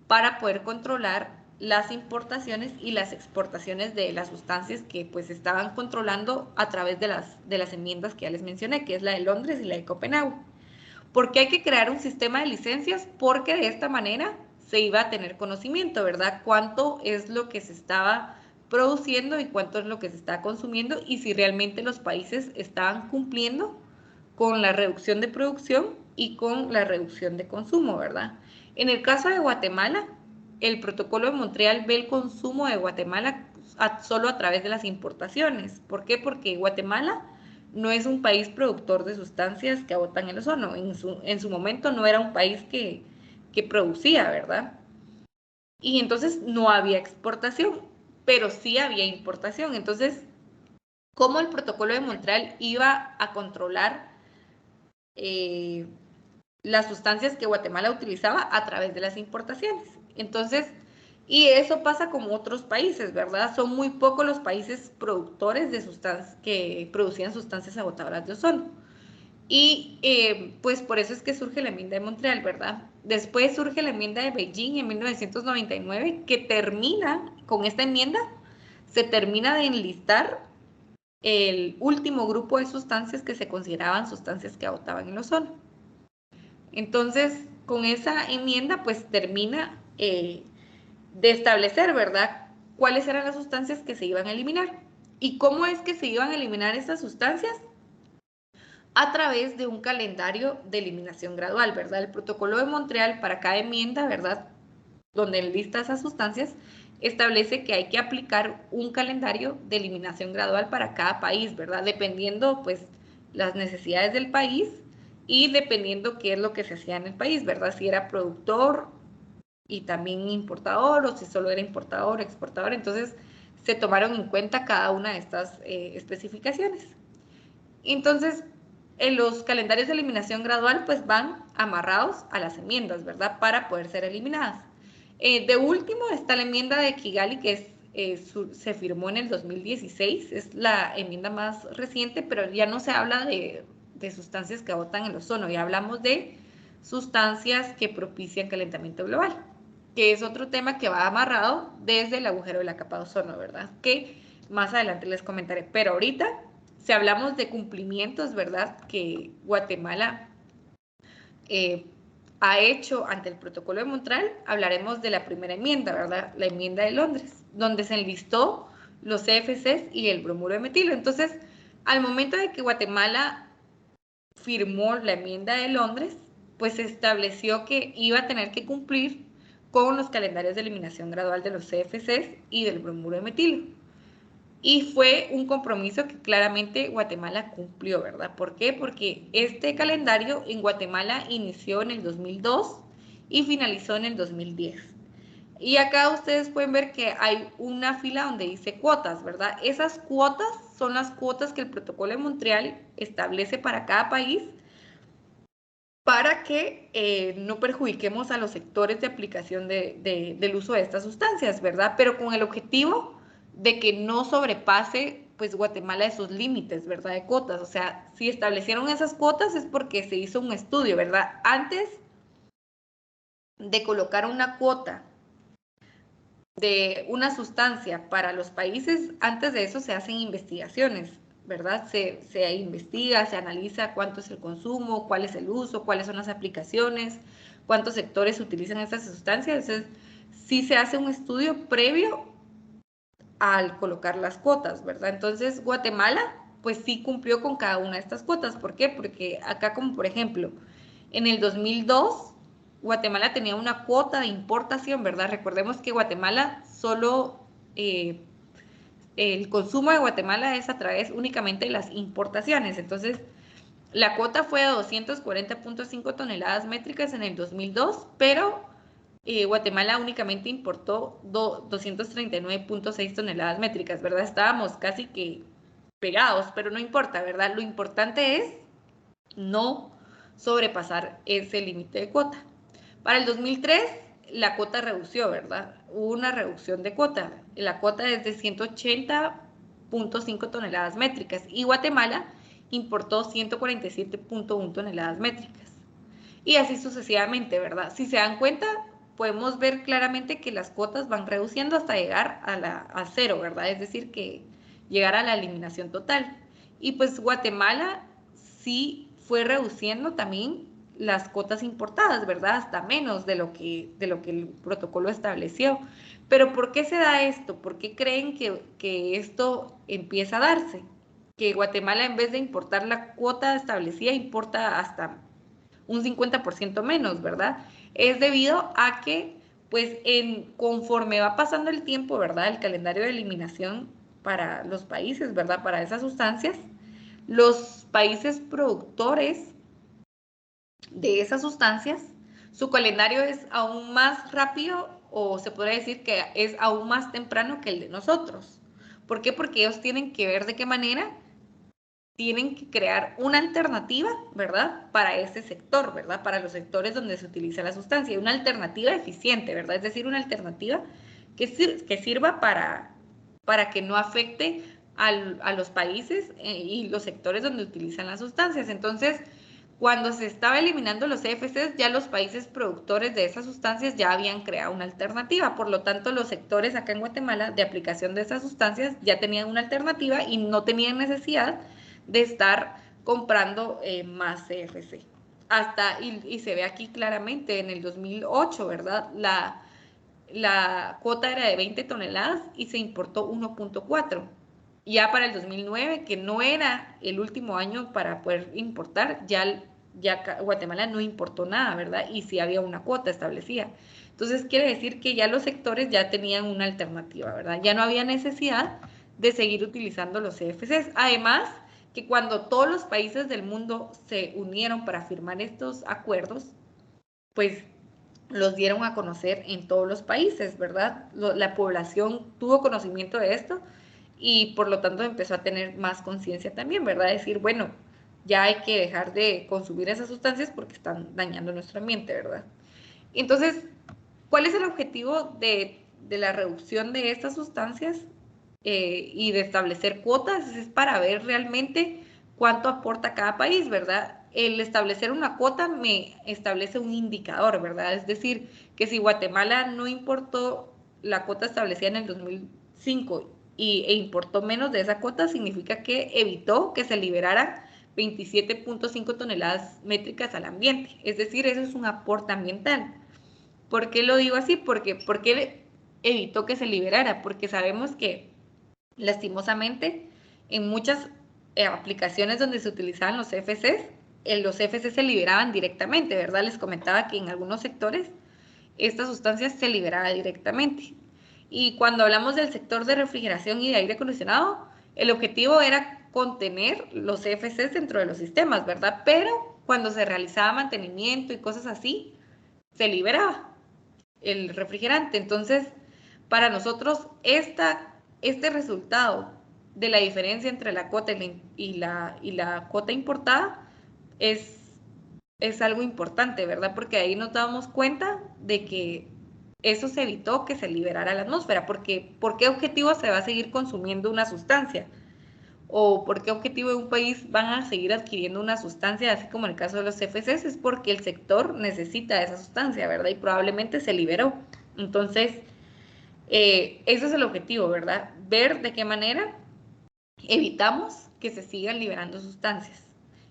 para poder controlar las importaciones y las exportaciones de las sustancias que pues estaban controlando a través de las enmiendas que ya les mencioné, que es la de Londres y la de Copenhague. ¿Por qué hay que crear un sistema de licencias? Porque de esta manera se iba a tener conocimiento, ¿verdad? Cuánto es lo que se estaba produciendo y cuánto es lo que se está consumiendo y si realmente los países estaban cumpliendo con la reducción de producción y con la reducción de consumo, ¿verdad? En el caso de Guatemala, el protocolo de Montreal ve el consumo de Guatemala solo a través de las importaciones. ¿Por qué? Porque Guatemala no es un país productor de sustancias que agotan el ozono. En su momento no era un país que producía, ¿verdad? Y entonces no había exportación, pero sí había importación. Entonces, ¿cómo el protocolo de Montreal iba a controlar las sustancias que Guatemala utilizaba a través de las importaciones? Entonces, y eso pasa con otros países, ¿verdad? Son muy pocos los países productores de sustancias que producían sustancias agotadoras de ozono. Y pues por eso es que surge la enmienda de Montreal, ¿verdad? Después surge la enmienda de Beijing en 1999, que termina, con esta enmienda, se termina de enlistar el último grupo de sustancias que se consideraban sustancias que agotaban el ozono. Entonces, con esa enmienda, pues termina de establecer, ¿verdad?, cuáles eran las sustancias que se iban a eliminar. ¿Y cómo es que se iban a eliminar estas sustancias? A través de un calendario de eliminación gradual, ¿verdad? El protocolo de Montreal para cada enmienda, ¿verdad?, donde enlista esas sustancias, establece que hay que aplicar un calendario de eliminación gradual para cada país, ¿verdad? Dependiendo, pues, las necesidades del país y dependiendo qué es lo que se hacía en el país, ¿verdad? Si era productor y también importador, o si solo era importador o exportador. Entonces, se tomaron en cuenta cada una de estas especificaciones. Entonces, los calendarios de eliminación gradual, pues, van amarrados a las enmiendas, ¿verdad?, para poder ser eliminadas. De último está la enmienda de Kigali, que se firmó en el 2016, es la enmienda más reciente, pero ya no se habla de sustancias que agotan el ozono, ya hablamos de sustancias que propician calentamiento global, que es otro tema que va amarrado desde el agujero de la capa de ozono, ¿verdad?, que más adelante les comentaré. Pero ahorita, si hablamos de cumplimientos, ¿verdad?, que Guatemala ha hecho ante el protocolo de Montreal, hablaremos de la primera enmienda, ¿verdad?, la enmienda de Londres, donde se enlistó los CFCs y el bromuro de metilo. Entonces, al momento de que Guatemala firmó la enmienda de Londres, pues se estableció que iba a tener que cumplir con los calendarios de eliminación gradual de los CFCs y del bromuro de metilo. Y fue un compromiso que claramente Guatemala cumplió, ¿verdad? ¿Por qué? Porque este calendario en Guatemala inició en el 2002 y finalizó en el 2010. Y acá ustedes pueden ver que hay una fila donde dice cuotas, ¿verdad? Esas cuotas son las cuotas que el protocolo de Montreal establece para cada país para que no perjudiquemos a los sectores de aplicación del uso de estas sustancias, ¿verdad? Pero con el objetivo de que no sobrepase, pues, Guatemala esos límites, ¿verdad?, de cuotas. O sea, si establecieron esas cuotas es porque se hizo un estudio, ¿verdad? Antes de colocar una cuota de una sustancia para los países, antes de eso se hacen investigaciones, ¿verdad? Se investiga, se analiza cuánto es el consumo, cuál es el uso, cuáles son las aplicaciones, cuántos sectores utilizan estas sustancias. Entonces, sí se hace un estudio previo al colocar las cuotas, ¿verdad? Entonces, Guatemala, pues sí cumplió con cada una de estas cuotas. ¿Por qué? Porque acá, como por ejemplo, en el 2002, Guatemala tenía una cuota de importación, ¿verdad? Recordemos que Guatemala solo, el consumo de Guatemala es a través únicamente de las importaciones. Entonces, la cuota fue de 240.5 toneladas métricas en el 2002, pero Guatemala únicamente importó 239.6 toneladas métricas, ¿verdad? Estábamos casi que pegados, pero no importa, ¿verdad? Lo importante es no sobrepasar ese límite de cuota. Para el 2003, la cuota redució, ¿verdad? Hubo una reducción de cuota. La cuota es de 180.5 toneladas métricas y Guatemala importó 147.1 toneladas métricas. Y así sucesivamente, ¿verdad? Si se dan cuenta, podemos ver claramente que las cuotas van reduciendo hasta llegar a cero, ¿verdad? Es decir, que llegar a la eliminación total. Y pues Guatemala sí fue reduciendo también las cuotas importadas, ¿verdad? Hasta menos de lo que el protocolo estableció. Pero ¿por qué se da esto? ¿Por qué creen que esto empieza a darse? Que Guatemala, en vez de importar la cuota establecida, importa hasta un 50% menos, ¿verdad? Es debido a que, pues, conforme va pasando el tiempo, ¿verdad?, el calendario de eliminación para los países, ¿verdad?, para esas sustancias, los países productores de esas sustancias, su calendario es aún más rápido, o se podría decir que es aún más temprano que el de nosotros. ¿Por qué? Porque ellos tienen que ver de qué manera tienen que crear una alternativa, ¿verdad?, para ese sector, ¿verdad?, para los sectores donde se utiliza la sustancia, una alternativa eficiente, ¿verdad?, es decir, una alternativa que sirva para que no afecte a los países y los sectores donde utilizan las sustancias. Entonces, Cuando se estaba eliminando los CFCs, ya los países productores de esas sustancias ya habían creado una alternativa. Por lo tanto, los sectores acá en Guatemala de aplicación de esas sustancias ya tenían una alternativa y no tenían necesidad de estar comprando más CFC. Y se ve aquí claramente en el 2008, ¿verdad? La cuota era de 20 toneladas y se importó 1.4. Ya para el 2009, que no era el último año para poder importar, ya Guatemala no importó nada, ¿verdad? Y sí había una cuota establecida. Entonces quiere decir que ya los sectores ya tenían una alternativa, ¿verdad? Ya no había necesidad de seguir utilizando los CFCs. Además, que cuando todos los países del mundo se unieron para firmar estos acuerdos, pues los dieron a conocer en todos los países, ¿verdad? La población tuvo conocimiento de esto y por lo tanto empezó a tener más conciencia también, ¿verdad? Decir, bueno, ya hay que dejar de consumir esas sustancias porque están dañando nuestro ambiente, ¿verdad? Entonces, ¿cuál es el objetivo de la reducción de estas sustancias y de establecer cuotas? Es para ver realmente cuánto aporta cada país, ¿verdad? El establecer una cuota me establece un indicador, ¿verdad? Es decir, que si Guatemala no importó la cuota establecida en el 2005 e importó menos de esa cuota, significa que evitó que se liberaran 27.5 toneladas métricas al ambiente. Es decir, eso es un aporte ambiental. ¿Por qué lo digo así? Porque evitó que se liberara, porque sabemos que lastimosamente en muchas aplicaciones donde se utilizaban los CFCs, los CFCs se liberaban directamente, ¿verdad? Les comentaba que en algunos sectores estas sustancias se liberaban directamente. Y cuando hablamos del sector de refrigeración y de aire acondicionado, el objetivo era contener los CFCs dentro de los sistemas, ¿verdad? Pero cuando se realizaba mantenimiento y cosas así, se liberaba el refrigerante. Entonces, para nosotros, este resultado de la diferencia entre la cuota y la cuota importada es algo importante, ¿verdad? Porque ahí nos damos cuenta de que eso se evitó que se liberara a la atmósfera, porque ¿por qué objetivo se va a seguir consumiendo una sustancia? ¿O por qué objetivo de un país van a seguir adquiriendo una sustancia, así como en el caso de los CFCs? Es porque el sector necesita esa sustancia, ¿verdad? Y probablemente se liberó. Entonces, eso es el objetivo, ¿verdad? Ver de qué manera evitamos que se sigan liberando sustancias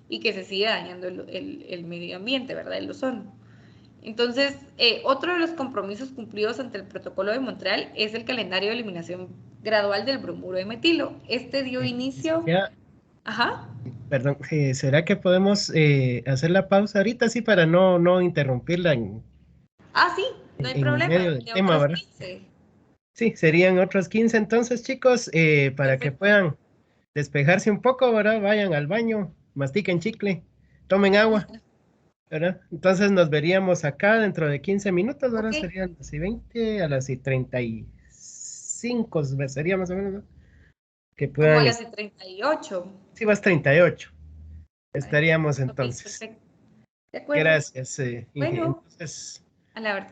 y que se siga dañando el medio ambiente, ¿verdad? El ozono. Entonces, otro de los compromisos cumplidos ante el Protocolo de Montreal es el calendario de eliminación gradual del bromuro de metilo. Este dio inicio... Ya, Ajá. perdón, ¿será que podemos hacer la pausa ahorita, sí, para no interrumpirla Ah, sí, no hay en problema. medio del De tema, otros ¿verdad? 15. Sí, serían otros 15 entonces, chicos, para que Perfecto. puedan despejarse un poco, ¿verdad? Vayan al baño, mastiquen chicle, tomen agua, ¿verdad? Entonces nos veríamos acá dentro de 15 minutos, ¿verdad? Ok, Serían las y 20, a las y 35, sería más o menos, ¿no? Que como a puedan, las 38. sí, vas 38, Vale. estaríamos Ok, entonces. perfecto. De acuerdo. Gracias, Bueno, entonces... a la verdad.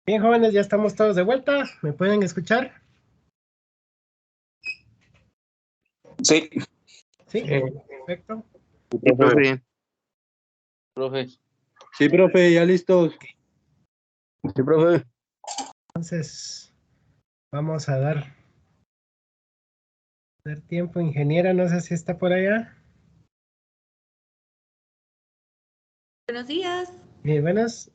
Bien, jóvenes, ya estamos todos de vuelta. ¿Me pueden escuchar? Sí. Sí, perfecto. Sí, profe. Profe. Sí, profe, ya listos. Sí, profe. Entonces, vamos a dar tiempo. Ingeniera, no sé si está por allá. Buenos días. Buenas.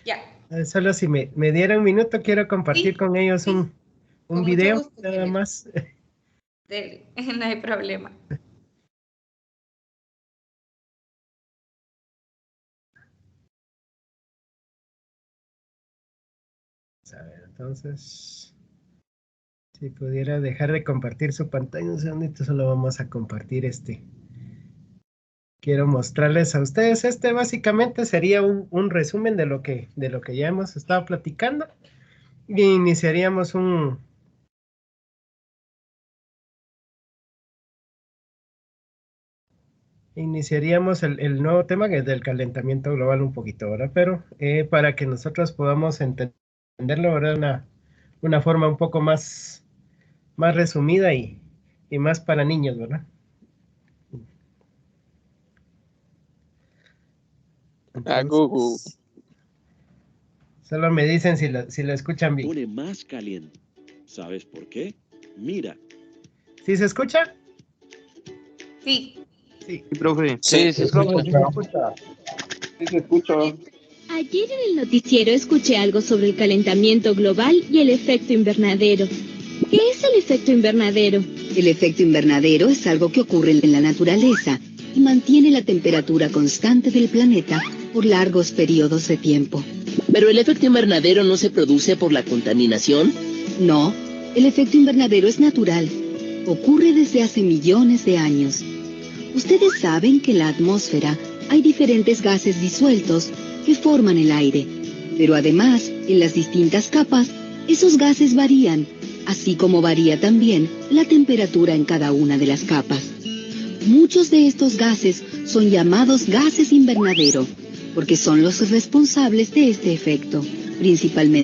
Ya. Solo si me dieran un minuto, quiero compartir con ellos un Con mucho video, gusto, nada ingeniero. más. Dele, no hay problema. A ver, entonces, si pudiera dejar de compartir su pantalla un segundito, solo vamos a compartir Quiero mostrarles a ustedes, básicamente sería un resumen de lo que ya hemos estado platicando. Y iniciaríamos el nuevo tema, que es del calentamiento global un poquito ahora, pero para que nosotros podamos entenderlo ahora de una forma un poco más resumida y más para niños, ¿verdad? Entonces, solo me dicen si lo escuchan bien. Pone más caliente. ¿Sabes por qué? Mira. ¿Sí se escucha? Sí. Sí, profe. Sí, Sí, profe, sí se escucha. Sí se escucha. Ayer en el noticiero escuché algo sobre el calentamiento global y el efecto invernadero. ¿Qué es el efecto invernadero? El efecto invernadero es algo que ocurre en la naturaleza y mantiene la temperatura constante del planeta por largos periodos de tiempo. ¿Pero el efecto invernadero no se produce por la contaminación? No, el efecto invernadero es natural. Ocurre desde hace millones de años. Ustedes saben que en la atmósfera hay diferentes gases disueltos que forman el aire. Pero además, en las distintas capas, esos gases varían, así como varía también la temperatura en cada una de las capas. Muchos de estos gases son llamados gases invernadero, porque son los responsables de este efecto, principalmente